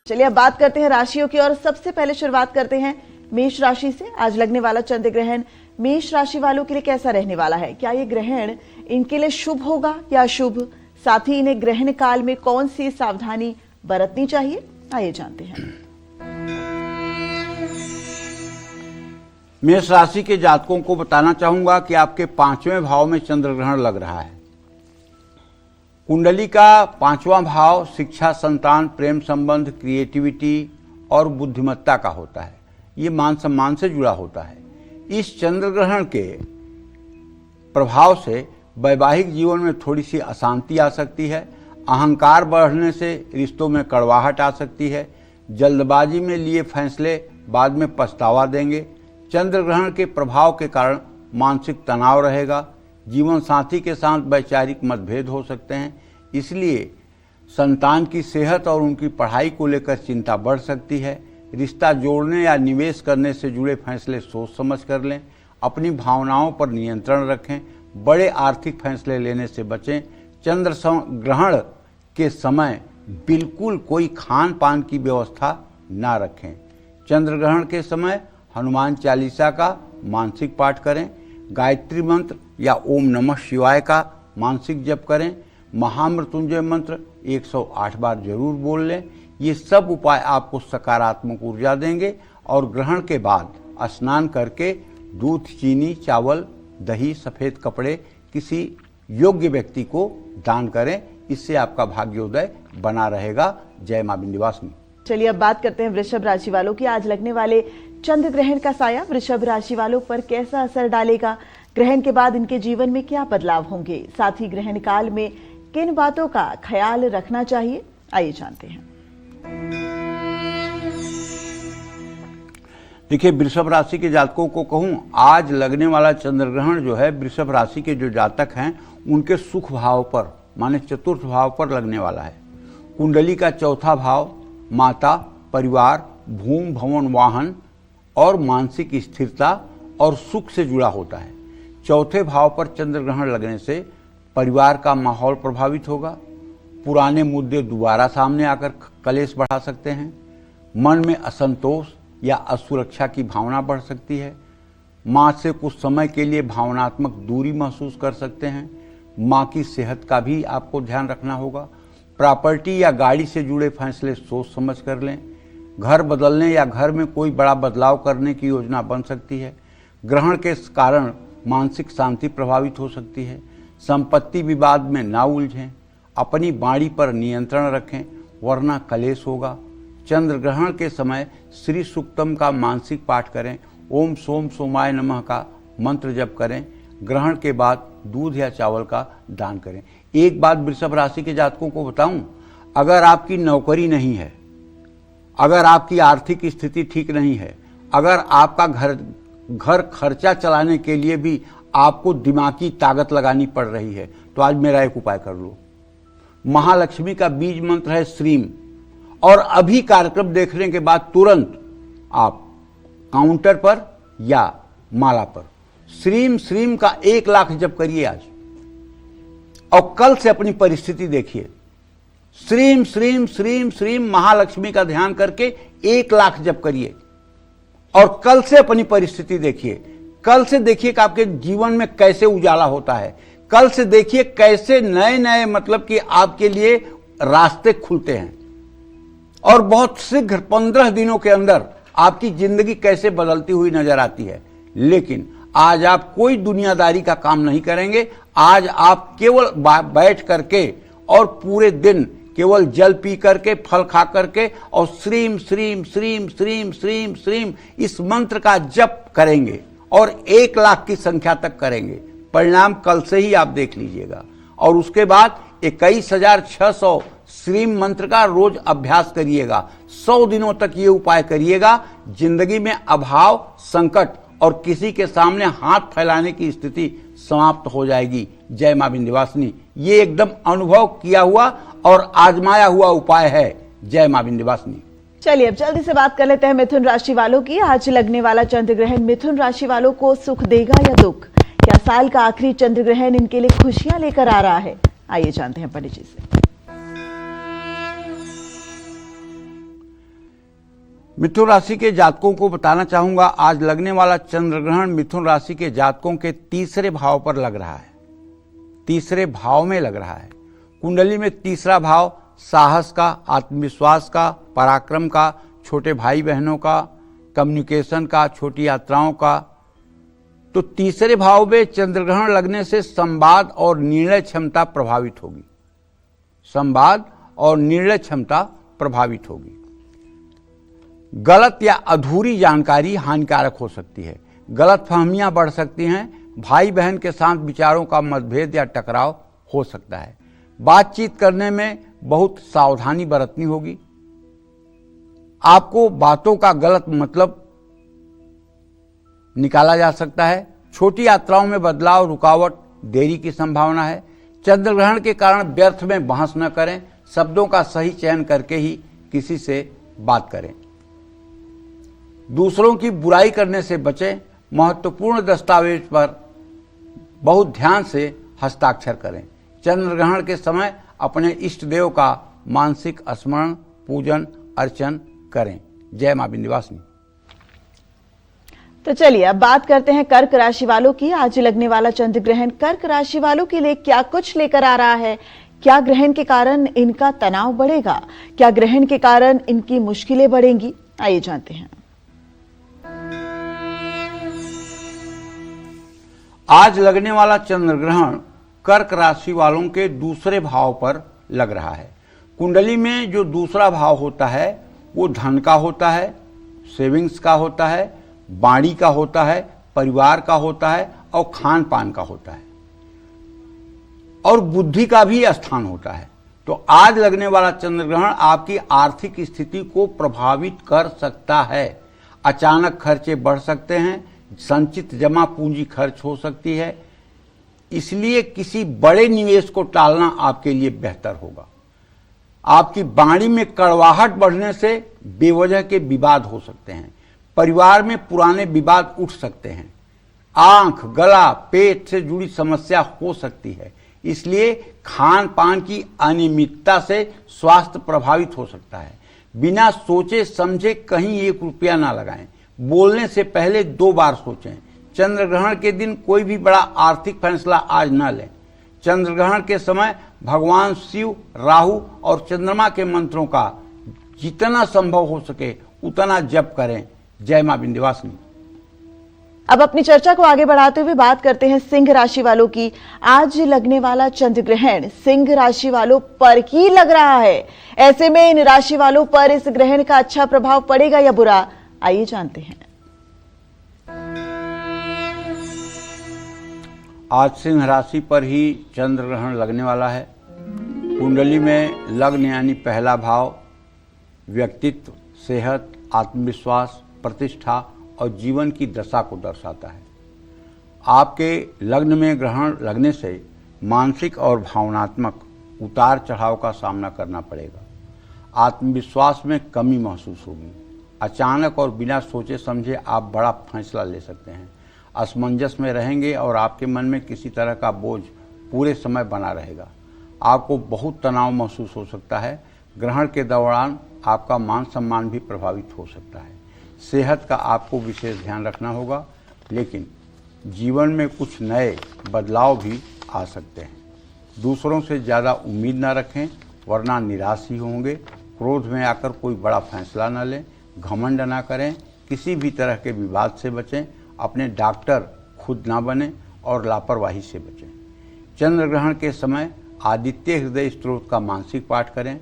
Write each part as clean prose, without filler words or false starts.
चलिए अब बात करते हैं राशियों की और सबसे पहले शुरुआत करते हैं मेष राशि से। आज लगने वाला चंद्र ग्रहण मेष राशि वालों के लिए कैसा रहने वाला है? क्या ये ग्रहण इनके लिए शुभ होगा या अशुभ? साथ ही इन्हें ग्रहण काल में कौन सी सावधानी बरतनी चाहिए, आइए जानते हैं। मेष राशि के जातकों को बताना चाहूंगा कि आपके 5वें भाव में चंद्र ग्रहण लग रहा है। कुंडली का 5वां भाव शिक्षा, संतान, प्रेम संबंध, क्रिएटिविटी और बुद्धिमत्ता का होता है। ये मान सम्मान से जुड़ा होता है। इस चंद्र ग्रहण के प्रभाव से वैवाहिक जीवन में थोड़ी सी अशांति आ सकती है। अहंकार बढ़ने से रिश्तों में कड़वाहट आ सकती है। जल्दबाजी में लिए फैसले बाद में पछतावा देंगे। चंद्र ग्रहण के प्रभाव के कारण मानसिक तनाव रहेगा। जीवन साथी के साथ वैचारिक मतभेद हो सकते हैं, इसलिए संतान की सेहत और उनकी पढ़ाई को लेकर चिंता बढ़ सकती है। रिश्ता जोड़ने या निवेश करने से जुड़े फैसले सोच समझ कर लें। अपनी भावनाओं पर नियंत्रण रखें। बड़े आर्थिक फैसले लेने से बचें। चंद्र ग्रहण के समय बिल्कुल कोई खान पान की व्यवस्था ना रखें। चंद्र ग्रहण के समय हनुमान चालीसा का मानसिक पाठ करें। गायत्री मंत्र या ओम नमः शिवाय का मानसिक जप करें। महामृत्युंजय मंत्र 108 बार जरूर बोल लें। ये सब उपाय आपको सकारात्मक ऊर्जा देंगे और ग्रहण के बाद स्नान करके दूध, चीनी, चावल, दही, सफेद कपड़े किसी योग्य व्यक्ति को दान करें। इससे आपका भाग्योदय बना रहेगा। जय मां विंध्यवासिनी। चलिए अब बात करते हैं वृषभ राशि वालों की। आज लगने वाले चंद्र ग्रहण का साया वृषभ राशि वालों पर कैसा असर डालेगा? ग्रहण के बाद इनके जीवन में क्या बदलाव होंगे? साथ ही ग्रहण काल में किन बातों का ख्याल रखना चाहिए, आइए जानते हैं। देखिए, वृषभ राशि के जातकों को कहूं, आज लगने वाला चंद्र ग्रहण जो है वृषभ राशि के जो जातक हैं उनके सुख भाव पर माने चतुर्थ भाव पर लगने वाला है। कुंडली का 4था भाव माता, परिवार, भूमि, भवन, वाहन और मानसिक स्थिरता और सुख से जुड़ा होता है। चौथे भाव पर चंद्र ग्रहण लगने से परिवार का माहौल प्रभावित होगा। पुराने मुद्दे दोबारा सामने आकर कलेश बढ़ा सकते हैं। मन में असंतोष या असुरक्षा की भावना बढ़ सकती है। माँ से कुछ समय के लिए भावनात्मक दूरी महसूस कर सकते हैं। माँ की सेहत का भी आपको ध्यान रखना होगा। प्रॉपर्टी या गाड़ी से जुड़े फैसले सोच समझ कर लें। घर बदलने या घर में कोई बड़ा बदलाव करने की योजना बन सकती है। ग्रहण के कारण मानसिक शांति प्रभावित हो सकती है। संपत्ति विवाद में ना उलझें। अपनी वाणी पर नियंत्रण रखें वरना कलेश होगा। चंद्र ग्रहण के समय श्री सूक्तम का मानसिक पाठ करें। ओम सोम सोमाय नमः का मंत्र जप करें। ग्रहण के बाद दूध या चावल का दान करें। एक बात वृषभ राशि के जातकों को बताऊं, अगर आपकी नौकरी नहीं है, अगर आपकी आर्थिक स्थिति ठीक नहीं है, अगर आपका घर खर्चा चलाने के लिए भी आपको दिमागी ताकत लगानी पड़ रही है, तो आज मेरा एक उपाय कर लो। महालक्ष्मी का बीज मंत्र है श्रीम, और अभी कार्यक्रम देखने के बाद तुरंत आप काउंटर पर या माला पर श्रीम श्रीम का 1 लाख जप करिए आज, और कल से अपनी परिस्थिति देखिए। श्रीम श्रीम श्रीम श्रीम महालक्ष्मी का ध्यान करके 1 लाख जप करिए और कल से अपनी परिस्थिति देखिए। कल से देखिए कि आपके जीवन में कैसे उजाला होता है। कल से देखिए कैसे नए नए मतलब कि आपके लिए रास्ते खुलते हैं, और बहुत शीघ्र 15 दिनों के अंदर आपकी जिंदगी कैसे बदलती हुई नजर आती है। लेकिन आज आप कोई दुनियादारी का काम नहीं करेंगे। आज आप केवल बैठ करके और पूरे दिन केवल जल पी करके, फल खा करके और श्रीम श्रीम श्रीम श्रीम श्रीम श्रीम इस मंत्र का जप करेंगे और 1 लाख की संख्या तक करेंगे। परिणाम कल से ही आप देख लीजिएगा। और उसके बाद 21,600 श्रीम मंत्र का रोज अभ्यास करिएगा। 100 दिनों तक ये उपाय करिएगा। जिंदगी में अभाव, संकट और किसी के सामने हाथ फैलाने की स्थिति समाप्त हो जाएगी। जय मां विंध्यवासिनी। ये एकदम अनुभव किया हुआ और आजमाया हुआ उपाय है। जय मां विंध्यवासिनी। चलिए अब जल्दी से बात कर लेते हैं मिथुन राशि वालों की। आज लगने वाला चंद्र ग्रहण मिथुन राशि वालों को सुख देगा या दुख? क्या साल का आखिरी चंद्र ग्रहण इनके लिए खुशियां लेकर आ रहा है? आइए जानते हैं पंडित जी से। मिथुन राशि के जातकों को बताना चाहूंगा, आज लगने वाला चंद्र ग्रहण मिथुन राशि के जातकों के तीसरे भाव पर लग रहा है। तीसरे भाव में लग रहा है। कुंडली में तीसरा भाव साहस का, आत्मविश्वास का, पराक्रम का, छोटे भाई बहनों का, कम्युनिकेशन का, छोटी यात्राओं का। तो तीसरे भाव में चंद्र ग्रहण लगने से संवाद और निर्णय क्षमता प्रभावित होगी। संवाद और निर्णय क्षमता प्रभावित होगी। गलत या अधूरी जानकारी हानिकारक हो सकती है। गलतफहमियां बढ़ सकती हैं। भाई बहन के साथ विचारों का मतभेद या टकराव हो सकता है। बातचीत करने में बहुत सावधानी बरतनी होगी। आपको बातों का गलत मतलब निकाला जा सकता है। छोटी यात्राओं में बदलाव, रुकावट, देरी की संभावना है। चंद्र ग्रहण के कारण व्यर्थ में बहस न करें। शब्दों का सही चयन करके ही किसी से बात करें। दूसरों की बुराई करने से बचें। महत्वपूर्ण दस्तावेज पर बहुत ध्यान से हस्ताक्षर करें। चंद्र ग्रहण के समय अपने इष्ट देव का मानसिक स्मरण, पूजन, अर्चन करें। जय मां विंध्यवासिनी। तो चलिए अब बात करते हैं कर्क राशि वालों की। आज लगने वाला चंद्र ग्रहण कर्क राशि वालों के लिए क्या कुछ लेकर आ रहा है। क्या ग्रहण के कारण इनका तनाव बढ़ेगा, क्या ग्रहण के कारण इनकी मुश्किलें बढ़ेंगी, आइए जानते हैं। आज लगने वाला चंद्र ग्रहण कर्क राशि वालों के दूसरे भाव पर लग रहा है। कुंडली में जो दूसरा भाव होता है वो धन का होता है, सेविंग्स का होता है, वाणी का होता है, परिवार का होता है और खान पान का होता है और बुद्धि का भी स्थान होता है। तो आज लगने वाला चंद्र ग्रहण आपकी आर्थिक स्थिति को प्रभावित कर सकता है। अचानक खर्चे बढ़ सकते हैं। संचित जमा पूंजी खर्च हो सकती है। इसलिए किसी बड़े निवेश को टालना आपके लिए बेहतर होगा। आपकी वाणी में कड़वाहट बढ़ने से बेवजह के विवाद हो सकते हैं। परिवार में पुराने विवाद उठ सकते हैं। आंख, गला, पेट से जुड़ी समस्या हो सकती है। इसलिए खान पान की अनियमितता से स्वास्थ्य प्रभावित हो सकता है। बिना सोचे समझे कहीं 1 रुपया ना लगाएं। बोलने से पहले 2 बार सोचें। चंद्र ग्रहण के दिन कोई भी बड़ा आर्थिक फैसला आज न लें। चंद्र ग्रहण के समय भगवान शिव, राहु और चंद्रमा के मंत्रों का जितना संभव हो सके उतना जप करें। जय मां विंध्यवासिनी। अब अपनी चर्चा को आगे बढ़ाते हुए बात करते हैं सिंह राशि वालों की। आज लगने वाला चंद्र ग्रहण सिंह राशि वालों पर ही लग रहा है। ऐसे में इन राशि वालों पर इस ग्रहण का अच्छा प्रभाव पड़ेगा या बुरा, आइए जानते हैं। आज सिंह राशि पर ही चंद्र ग्रहण लगने वाला है। कुंडली में लग्न यानी पहला भाव व्यक्तित्व, सेहत, आत्मविश्वास, प्रतिष्ठा और जीवन की दशा को दर्शाता है। आपके लग्न में ग्रहण लगने से मानसिक और भावनात्मक उतार चढ़ाव का सामना करना पड़ेगा। आत्मविश्वास में कमी महसूस होगी। अचानक और बिना सोचे समझे आप बड़ा फैसला ले सकते हैं। असमंजस में रहेंगे और आपके मन में किसी तरह का बोझ पूरे समय बना रहेगा। आपको बहुत तनाव महसूस हो सकता है। ग्रहण के दौरान आपका मान सम्मान भी प्रभावित हो सकता है। सेहत का आपको विशेष ध्यान रखना होगा, लेकिन जीवन में कुछ नए बदलाव भी आ सकते हैं। दूसरों से ज़्यादा उम्मीद ना रखें, वरना निराश ही होंगे। क्रोध में आकर कोई बड़ा फैसला न लें। घमंड ना करें। किसी भी तरह के विवाद से बचें। अपने डॉक्टर खुद ना बने और लापरवाही से बचें। चंद्र ग्रहण के समय आदित्य हृदय स्त्रोत का मानसिक पाठ करें।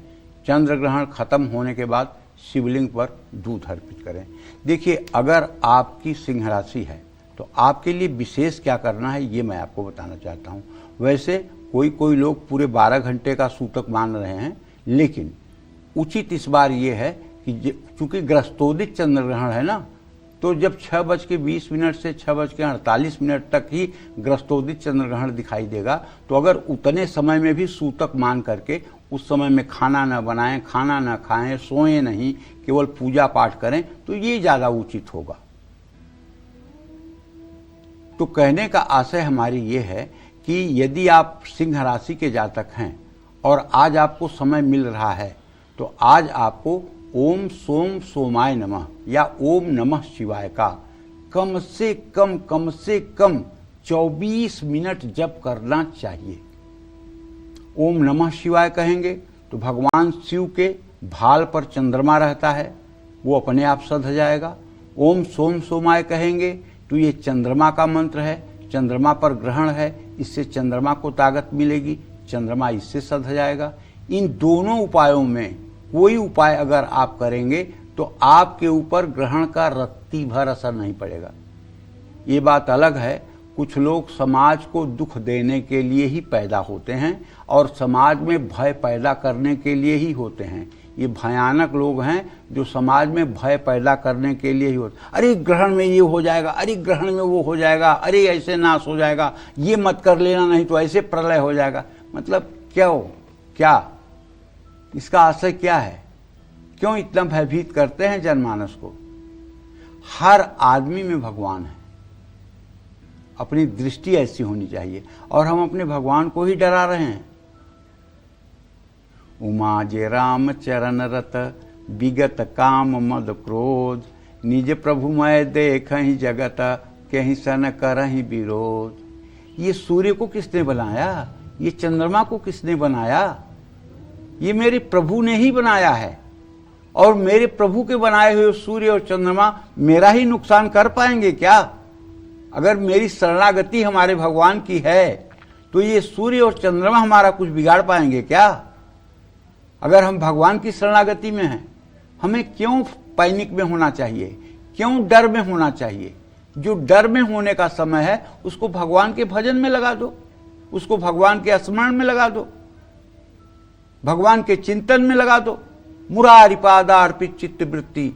चंद्र ग्रहण खत्म होने के बाद शिवलिंग पर दूध अर्पित करें। देखिए, अगर आपकी सिंह राशि है तो आपके लिए विशेष क्या करना है ये मैं आपको बताना चाहता हूँ। वैसे कोई लोग पूरे 12 घंटे का सूतक मान रहे हैं, लेकिन उचित इस बार ये है कि चूंकि ग्रस्तोदित चंद्र ग्रहण है ना, तो जब 6:20 से 6:48 तक ही ग्रस्तोदित चंद्र ग्रहण दिखाई देगा, तो अगर उतने समय में भी सूतक मान करके उस समय में खाना न बनाएं, खाना न खाएं, सोएं नहीं, केवल पूजा पाठ करें, तो ये ज़्यादा उचित होगा। तो कहने का आशय हमारी ये है कि यदि आप सिंह राशि के जातक हैं और आज आपको समय मिल रहा है, तो आज आपको ओम सोम सोमाय नमः या ओम नमः शिवाय का कम से कम 24 मिनट जप करना चाहिए। ओम नमः शिवाय कहेंगे तो भगवान शिव के भाल पर चंद्रमा रहता है, वो अपने आप सध जाएगा। ओम सोम सोमाय कहेंगे तो ये चंद्रमा का मंत्र है, चंद्रमा पर ग्रहण है, इससे चंद्रमा को ताकत मिलेगी, चंद्रमा इससे सध जाएगा। इन दोनों उपायों में कोई उपाय अगर आप करेंगे तो आपके ऊपर ग्रहण का रत्ती भर असर नहीं पड़ेगा। ये बात अलग है, कुछ लोग समाज को दुख देने के लिए ही पैदा होते हैं और समाज में भय पैदा करने के लिए ही होते हैं। ये भयानक लोग हैं जो समाज में भय पैदा करने के लिए ही होते। अरे ग्रहण में ये हो जाएगा, अरे ग्रहण में वो हो जाएगा, अरे ऐसे नाश हो जाएगा, ये मत कर लेना नहीं तो ऐसे प्रलय हो जाएगा। मतलब क्या इसका आशय क्या है? क्यों इतना भयभीत करते हैं जनमानस को? हर आदमी में भगवान है, अपनी दृष्टि ऐसी होनी चाहिए और हम अपने भगवान को ही डरा रहे हैं। उमा जे राम चरण रत विगत काम मद क्रोध, निज प्रभु मैं देखहि जगत कहीं सन करहि विरोध। ये सूर्य को किसने बनाया? ये चंद्रमा को किसने बनाया? ये मेरे प्रभु ने ही बनाया है। और मेरे प्रभु के बनाए हुए सूर्य और चंद्रमा मेरा ही नुकसान कर पाएंगे क्या? अगर मेरी शरणागति हमारे भगवान की है तो ये सूर्य और चंद्रमा हमारा कुछ बिगाड़ पाएंगे क्या? अगर हम भगवान की शरणागति में हैं, हमें क्यों पैनिक में होना चाहिए, क्यों डर में होना चाहिए? जो डर में होने का समय है उसको भगवान के भजन में लगा दो, उसको भगवान के स्मरण में लगा दो, भगवान के चिंतन में लगा दो। मुरारी पादार्पित चित्त वृत्ति,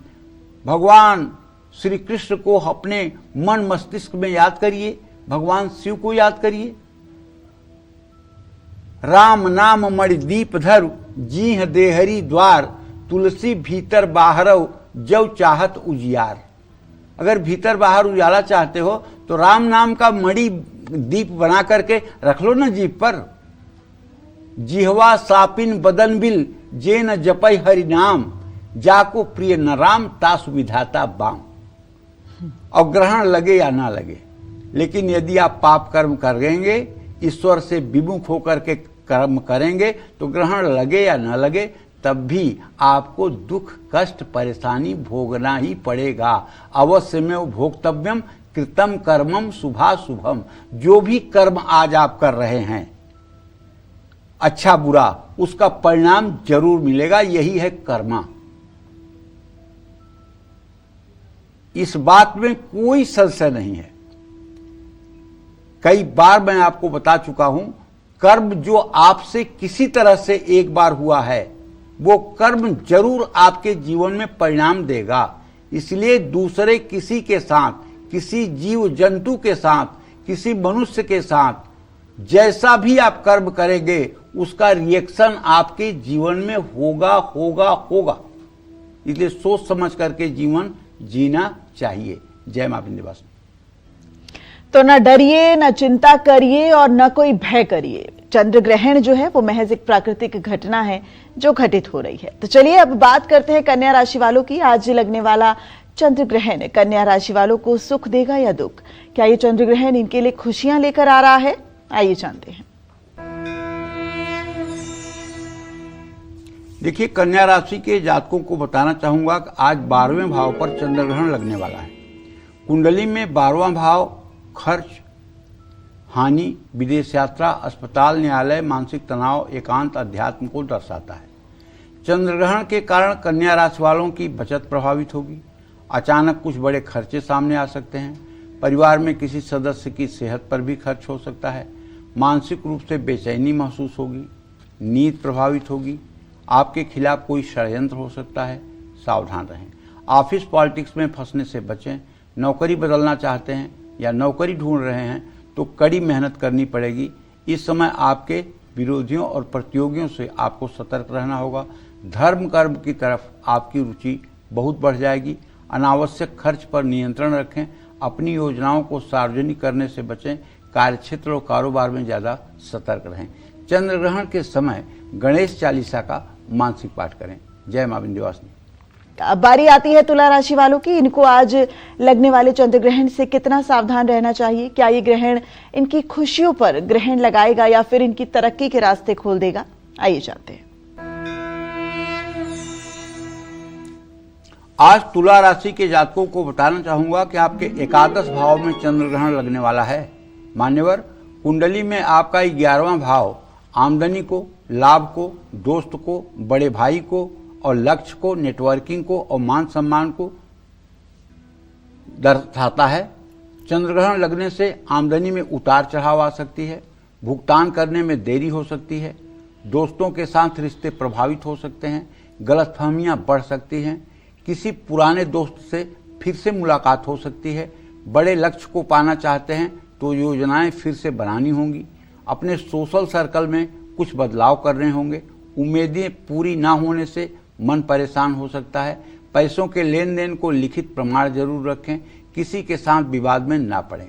भगवान श्री कृष्ण को अपने मन मस्तिष्क में याद करिए, भगवान शिव को याद करिए। राम नाम मणि दीप धर जीह देहरी द्वार, तुलसी भीतर बाहरव जव चाहत उजियार। अगर भीतर बाहर उजाला चाहते हो तो राम नाम का मणि दीप बना करके रख लो ना जीभ पर। जिहवा सापिन बदन बिल जे न जपै हरि नाम, जाको प्रिय न राम तासु विधाता बाम। और ग्रहण लगे या ना लगे, लेकिन यदि आप पाप कर्म करेंगे, ईश्वर से विमुख होकर के कर्म करेंगे तो ग्रहण लगे या ना लगे तब भी आपको दुख कष्ट परेशानी भोगना ही पड़ेगा। अवश्य में भोक्तव्यम कृतम कर्मम शुभाशुभम। जो भी कर्म आज आप कर रहे हैं अच्छा बुरा, उसका परिणाम जरूर मिलेगा, यही है कर्मा। इस बात में कोई संशय नहीं है। कई बार मैं आपको बता चुका हूं, कर्म जो आपसे किसी तरह से एक बार हुआ है वो कर्म जरूर आपके जीवन में परिणाम देगा। इसलिए दूसरे किसी के साथ, किसी जीव जंतु के साथ, किसी मनुष्य के साथ जैसा भी आप कर्म करेंगे उसका रिएक्शन आपके जीवन में होगा। इसलिए सोच समझ करके जीवन जीना चाहिए। जय मां विंध्यवासिनी। तो न डरिए, न चिंता करिए और न कोई भय करिए। चंद्र ग्रहण जो है वो महज एक प्राकृतिक घटना है जो घटित हो रही है। तो चलिए अब बात करते हैं कन्या राशि वालों की। आज लगने वाला चंद्र ग्रहण कन्या राशि वालों को सुख देगा या दुख? क्या ये चंद्र ग्रहण इनके लिए खुशियां लेकर आ रहा है? आइए जानते हैं। देखिए, कन्या राशि के जातकों को बताना चाहूंगा कि आज 12वें भाव पर चंद्र ग्रहण लगने वाला है। कुंडली में 12वां भाव खर्च, हानि, विदेश यात्रा, अस्पताल, न्यायालय, मानसिक तनाव, एकांत, अध्यात्म को दर्शाता है। चंद्र ग्रहण के कारण कन्या राशि वालों की बचत प्रभावित होगी। अचानक कुछ बड़े खर्चे सामने आ सकते हैं। परिवार में किसी सदस्य की सेहत पर भी खर्च हो सकता है। मानसिक रूप से बेचैनी महसूस होगी, नींद प्रभावित होगी। आपके खिलाफ कोई षड्यंत्र हो सकता है, सावधान रहें। ऑफिस पॉलिटिक्स में फंसने से बचें। नौकरी बदलना चाहते हैं या नौकरी ढूंढ रहे हैं तो कड़ी मेहनत करनी पड़ेगी। इस समय आपके विरोधियों और प्रतियोगियों से आपको सतर्क रहना होगा। धर्म कर्म की तरफ आपकी रुचि बहुत बढ़ जाएगी। अनावश्यक खर्च पर नियंत्रण रखें। अपनी योजनाओं को सार्वजनिक करने से बचें। कार्यक्षेत्र और कारोबार में ज़्यादा सतर्क रहें। चंद्र ग्रहण के समय गणेश चालीसा का मानसिक पाठ करें। जय मां विंध्यवासिनी। का। अब बारी आती है तुला राशि वालों की। इनको आज लगने वाले चंद्र ग्रहण से कितना सावधान रहना चाहिए? क्या ये ग्रहण इनकी खुशियों पर ग्रहण लगाएगा या फिर इनकी तरक्की के रास्ते खोल देगा? आइए जानते हैं। आज तुला राशि के जातकों को बताना चाहूंगा कि आपके एकादश भाव में चंद्र ग्रहण लगने वाला है। मान्यवर, कुंडली में आपका 11वां भाव आमदनी को, लाभ को, दोस्त को, बड़े भाई को और लक्ष्य को, नेटवर्किंग को और मान सम्मान को दर्शाता है। चंद्र ग्रहण लगने से आमदनी में उतार चढ़ाव आ सकती है, भुगतान करने में देरी हो सकती है, दोस्तों के साथ रिश्ते प्रभावित हो सकते हैं, गलतफहमियां बढ़ सकती हैं, किसी पुराने दोस्त से फिर से मुलाकात हो सकती है, बड़े लक्ष्य को पाना चाहते हैं तो योजनाएं फिर से बनानी होंगी, अपने सोशल सर्कल में कुछ बदलाव करने होंगे, उम्मीदें पूरी ना होने से मन परेशान हो सकता है, पैसों के लेन देन को लिखित प्रमाण जरूर रखें, किसी के साथ विवाद में ना पड़ें।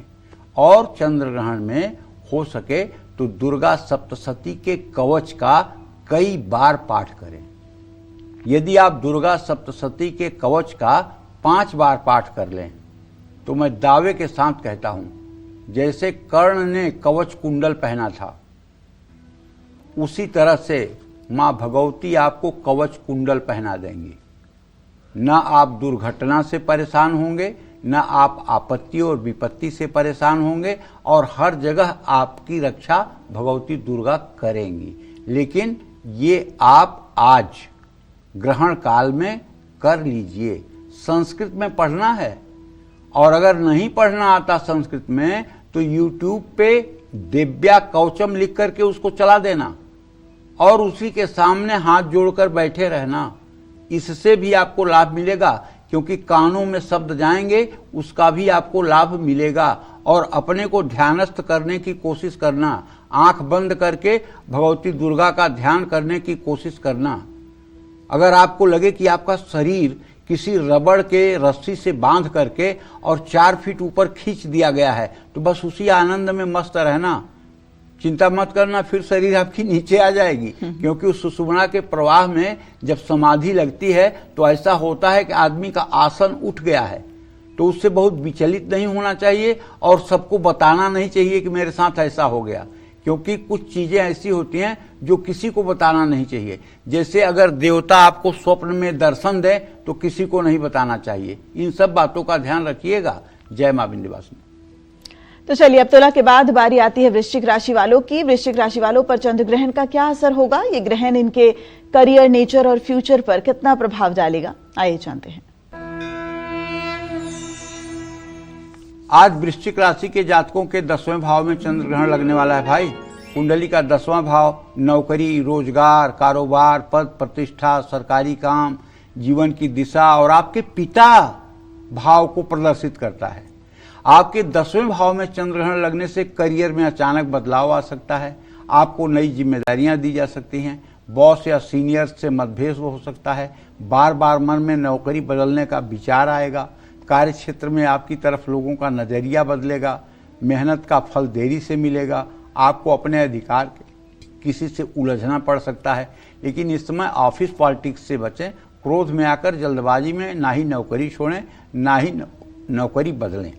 और चंद्र ग्रहण में हो सके तो दुर्गा सप्तशती के कवच का कई बार पाठ करें। यदि आप दुर्गा सप्तशती के कवच का 5 बार पाठ कर लें तो मैं दावे के साथ कहता हूं, जैसे कर्ण ने कवच कुंडल पहना था उसी तरह से मां भगवती आपको कवच कुंडल पहना देंगी। न आप दुर्घटना से परेशान होंगे, न आप आपत्ति और विपत्ति से परेशान होंगे और हर जगह आपकी रक्षा भगवती दुर्गा करेंगी। लेकिन ये आप आज ग्रहण काल में कर लीजिए। संस्कृत में पढ़ना है और अगर नहीं पढ़ना आता संस्कृत में तो YouTube पे दिव्या कवचम लिख करके उसको चला देना और उसी के सामने हाथ जोड़कर बैठे रहना। इससे भी आपको लाभ मिलेगा, क्योंकि कानों में शब्द जाएंगे उसका भी आपको लाभ मिलेगा। और अपने को ध्यानस्थ करने की कोशिश करना, आंख बंद करके भगवती दुर्गा का ध्यान करने की कोशिश करना। अगर आपको लगे कि आपका शरीर किसी रबड़ के रस्सी से बांध करके और 4 फीट ऊपर खींच दिया गया है तो बस उसी आनंद में मस्त रहना, चिंता मत करना, फिर शरीर आपकी नीचे आ जाएगी। क्योंकि उस सुषुम्ना के प्रवाह में जब समाधि लगती है तो ऐसा होता है कि आदमी का आसन उठ गया है, तो उससे बहुत विचलित नहीं होना चाहिए और सबको बताना नहीं चाहिए कि मेरे साथ ऐसा हो गया, क्योंकि कुछ चीजें ऐसी होती हैं जो किसी को बताना नहीं चाहिए। जैसे अगर देवता आपको स्वप्न में दर्शन दे तो किसी को नहीं बताना चाहिए। इन सब बातों का ध्यान रखिएगा। जय मां विंध्यवासिनी। तो चलिए, अब तुला के बाद बारी आती है वृश्चिक राशि वालों की। वृश्चिक राशि वालों पर चंद्र ग्रहण का क्या असर होगा? ये ग्रहण इनके करियर, नेचर और फ्यूचर पर कितना प्रभाव डालेगा? आइए जानते हैं। आज वृश्चिक राशि के जातकों के 10वें भाव में चंद्र ग्रहण लगने वाला है। भाई, कुंडली का 10वां भाव नौकरी, रोजगार, कारोबार, पद प्रतिष्ठा, सरकारी काम, जीवन की दिशा और आपके पिता भाव को प्रदर्शित करता है। आपके 10वें भाव में चंद्र ग्रहण लगने से करियर में अचानक बदलाव आ सकता है। आपको नई जिम्मेदारियां दी जा सकती हैं। बॉस या सीनियर से मतभेद हो सकता है। बार बार मन में नौकरी बदलने का विचार आएगा। कार्य क्षेत्र में आपकी तरफ लोगों का नजरिया बदलेगा। मेहनत का फल देरी से मिलेगा। आपको अपने अधिकार किसी से उलझना पड़ सकता है। लेकिन इस समय ऑफिस पॉलिटिक्स से बचें। क्रोध में आकर जल्दबाजी में ना ही नौकरी छोड़ें, ना ही नौकरी बदलें।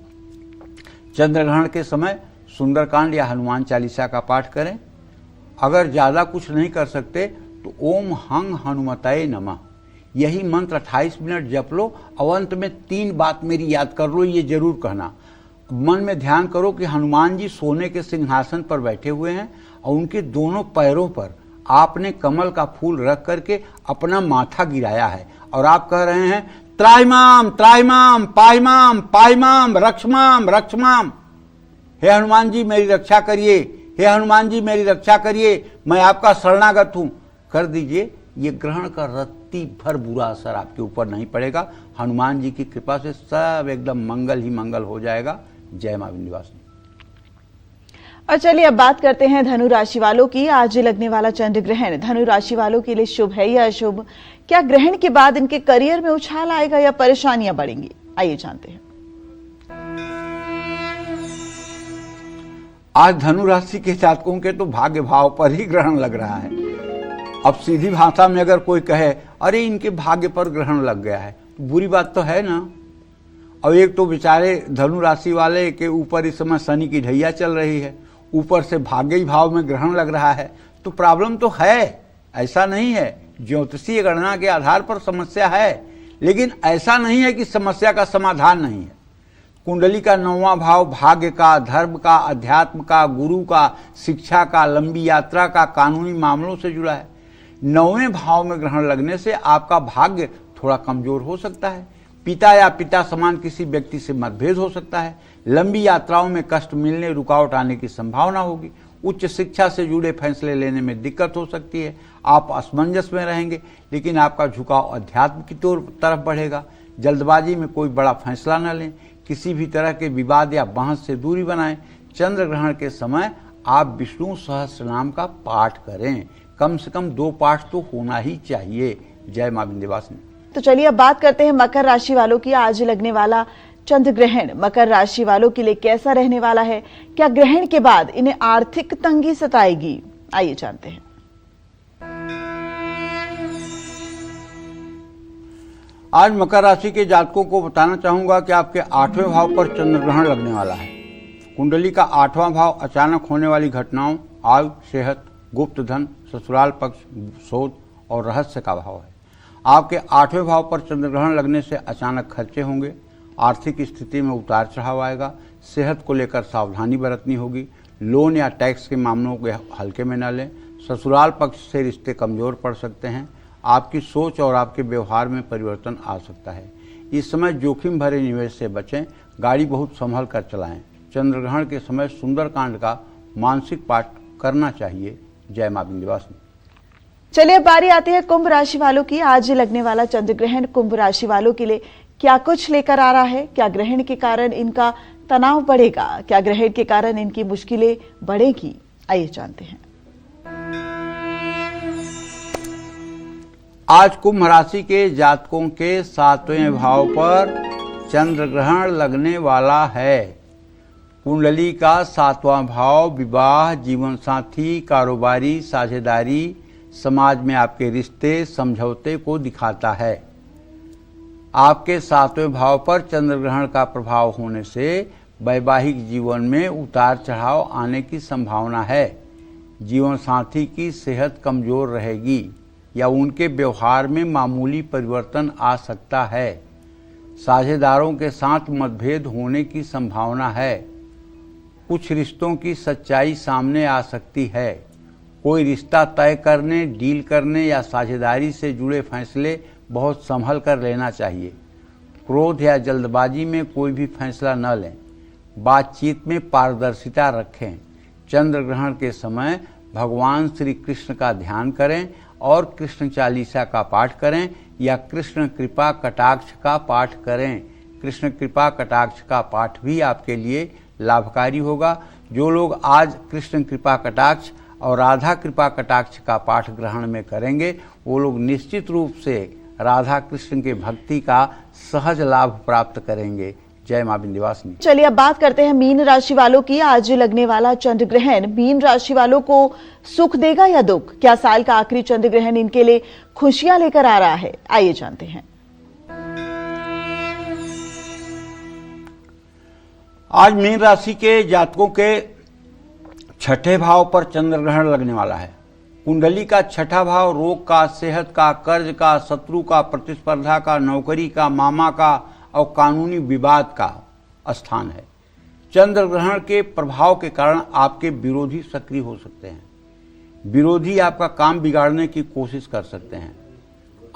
चंद्र ग्रहण के समय सुंदरकांड या हनुमान चालीसा का पाठ करें। अगर ज्यादा कुछ नहीं कर सकते तो ओम हंग हनुमताय नमः यही मंत्र 28 मिनट जप लो। अवंत में 3 बात मेरी याद कर लो, ये जरूर कहना। मन में ध्यान करो कि हनुमान जी सोने के सिंहासन पर बैठे हुए हैं और उनके दोनों पैरों पर आपने कमल का फूल रख करके अपना माथा गिराया है और आप कह रहे हैं त्राइमाम त्राइमाम पाइमाम पाइमाम रक्षमाम रक्षमाम। हे हनुमान जी मेरी रक्षा करिए, हे हनुमान जी मेरी रक्षा करिए, मैं आपका शरणागत हूं। कर दीजिए। ये ग्रहण का रत्ती भर बुरा असर आपके ऊपर नहीं पड़ेगा। हनुमान जी की कृपा से सब एकदम मंगल ही मंगल हो जाएगा। जय मां विंध्यवासिनी। और चलिए, अब बात करते हैं धनु राशि वालों की। आज लगने वाला चंद्र ग्रहण धनु राशि वालों के लिए शुभ है या अशुभ? क्या ग्रहण के बाद इनके करियर में उछाल आएगा या परेशानियां बढ़ेंगी? आइए जानते हैं। आज धनु राशि के जातकों के तो भाग्य भाव पर ही ग्रहण लग रहा है। अब सीधी भाषा में अगर कोई कहे अरे इनके भाग्य पर ग्रहण लग गया है, बुरी बात तो है ना। और एक तो बेचारे धनु राशि वाले के ऊपर इस समय शनि की ढैया चल रही है, ऊपर से भाग्य भाव में ग्रहण लग रहा है, तो प्रॉब्लम तो है, ऐसा नहीं है। ज्योतिषीय गणना के आधार पर समस्या है, लेकिन ऐसा नहीं है कि समस्या का समाधान नहीं है। कुंडली का 9वां भाव भाग्य का, धर्म का, अध्यात्म का, गुरु का, शिक्षा का, लंबी यात्रा का, कानूनी मामलों से जुड़ा है। 9वें भाव में ग्रहण लगने से आपका भाग्य थोड़ा कमजोर हो सकता है, पिता या पिता समान किसी व्यक्ति से मतभेद हो सकता है, लंबी यात्राओं में कष्ट मिलने, रुकावट आने की संभावना होगी, उच्च शिक्षा से जुड़े फैसले लेने में दिक्कत हो सकती है, आप असमंजस में रहेंगे, लेकिन आपका झुकाव अध्यात्म की तरफ बढ़ेगा। जल्दबाजी में कोई बड़ा फैसला न लें, किसी भी तरह के विवाद या बहस से दूरी बनाएं। चंद्र ग्रहण के समय आप विष्णु सहस्त्रनाम का पाठ करें, कम से कम 2 पाठ तो होना ही चाहिए। जय मां विंध्यवासिनी। तो चलिए अब बात करते हैं मकर राशि वालों की। आज लगने वाला चंद्र ग्रहण मकर राशि वालों के लिए कैसा रहने वाला है? क्या ग्रहण के बाद इन्हें आर्थिक तंगी सताएगी? आइए जानते हैं। आज मकर राशि के जातकों को बताना चाहूंगा कि आपके 8वें भाव पर चंद्र ग्रहण लगने वाला है। कुंडली का 8वां भाव अचानक होने वाली घटनाओं, आयु, सेहत, गुप्त धन, ससुराल पक्ष, शोध और रहस्य का भाव है। आपके 8वें भाव पर चंद्र ग्रहण लगने से अचानक खर्चे होंगे, आर्थिक स्थिति में उतार चढ़ाव आएगा, सेहत को लेकर सावधानी बरतनी होगी, लोन या टैक्स के मामलों को हल्के में न लें, ससुराल पक्ष से रिश्ते कमजोर पड़ सकते हैं, आपकी सोच और आपके व्यवहार में परिवर्तन आ सकता है। इस समय जोखिम भरे निवेश से बचें, गाड़ी बहुत संभल कर चलाएं। चंद्र ग्रहण के समय सुंदरकांड का मानसिक पाठ करना चाहिए। जय मां विंध्यवासिनी। चलिए अब बारी आती है कुंभ राशि वालों की। आज लगने वाला चंद्र ग्रहण कुंभ राशि वालों के लिए क्या कुछ लेकर आ रहा है? क्या ग्रहण के कारण इनका तनाव बढ़ेगा? क्या ग्रहण के कारण इनकी मुश्किलें बढ़ेगी? आइए जानते हैं। आज कुंभ राशि के जातकों के 7वें भाव पर चंद्र ग्रहण लगने वाला है। कुंडली का 7वां भाव विवाह, जीवन साथी, कारोबारी, साझेदारी, समाज में आपके रिश्ते, समझौते को दिखाता है। आपके 7वें भाव पर चंद्र ग्रहण का प्रभाव होने से वैवाहिक जीवन में उतार चढ़ाव आने की संभावना है। जीवन साथी की सेहत कमजोर रहेगी या उनके व्यवहार में मामूली परिवर्तन आ सकता है। साझेदारों के साथ मतभेद होने की संभावना है। कुछ रिश्तों की सच्चाई सामने आ सकती है। कोई रिश्ता तय करने, डील करने या साझेदारी से जुड़े फैसले बहुत संभल कर लेना चाहिए। क्रोध या जल्दबाजी में कोई भी फैसला न लें। बातचीत में पारदर्शिता रखें। चंद्र ग्रहण के समय भगवान श्री कृष्ण का ध्यान करें और कृष्ण चालीसा का पाठ करें या कृष्ण कृपा कटाक्ष का पाठ करें। कृष्ण कृपा कटाक्ष का पाठ भी आपके लिए लाभकारी होगा। जो लोग आज कृष्ण कृपा कटाक्ष और राधा कृपा कटाक्ष का पाठ ग्रहण में करेंगे, वो लोग निश्चित रूप से राधा कृष्ण के भक्ति का सहज लाभ प्राप्त करेंगे। जय मां विंध्यवासिनी। चलिए अब बात करते हैं मीन राशि वालों की। आज लगने वाला चंद्र ग्रहण मीन राशि वालों को सुख देगा या दुख? क्या साल का आखिरी चंद्र ग्रहण इनके लिए खुशियां लेकर आ रहा है? आइए जानते हैं। आज मीन राशि के जातकों के 6ठे भाव पर चंद्र ग्रहण लगने वाला है। कुंडली का 6ठा भाव रोग का, सेहत का, कर्ज का, शत्रु का, प्रतिस्पर्धा का, नौकरी का, मामा का और कानूनी विवाद का स्थान है। चंद्र ग्रहण के प्रभाव के कारण आपके विरोधी सक्रिय हो सकते हैं। विरोधी आपका काम बिगाड़ने की कोशिश कर सकते हैं।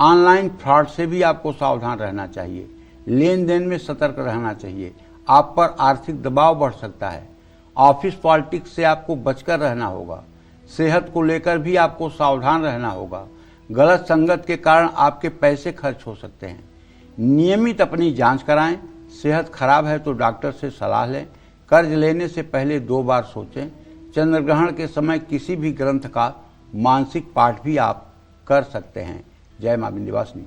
ऑनलाइन फ्रॉड से भी आपको सावधान रहना चाहिए। लेन देन में सतर्क रहना चाहिए। आप पर आर्थिक दबाव बढ़ सकता है। ऑफिस पॉलिटिक्स से आपको बचकर रहना होगा। सेहत को लेकर भी आपको सावधान रहना होगा। गलत संगत के कारण आपके पैसे खर्च हो सकते हैं। नियमित अपनी जांच कराएं। सेहत खराब है तो डॉक्टर से सलाह लें। कर्ज लेने से पहले 2 बार सोचें। चंद्र ग्रहण के समय किसी भी ग्रंथ का मानसिक पाठ भी आप कर सकते हैं। जय मां विंध्यवासिनी।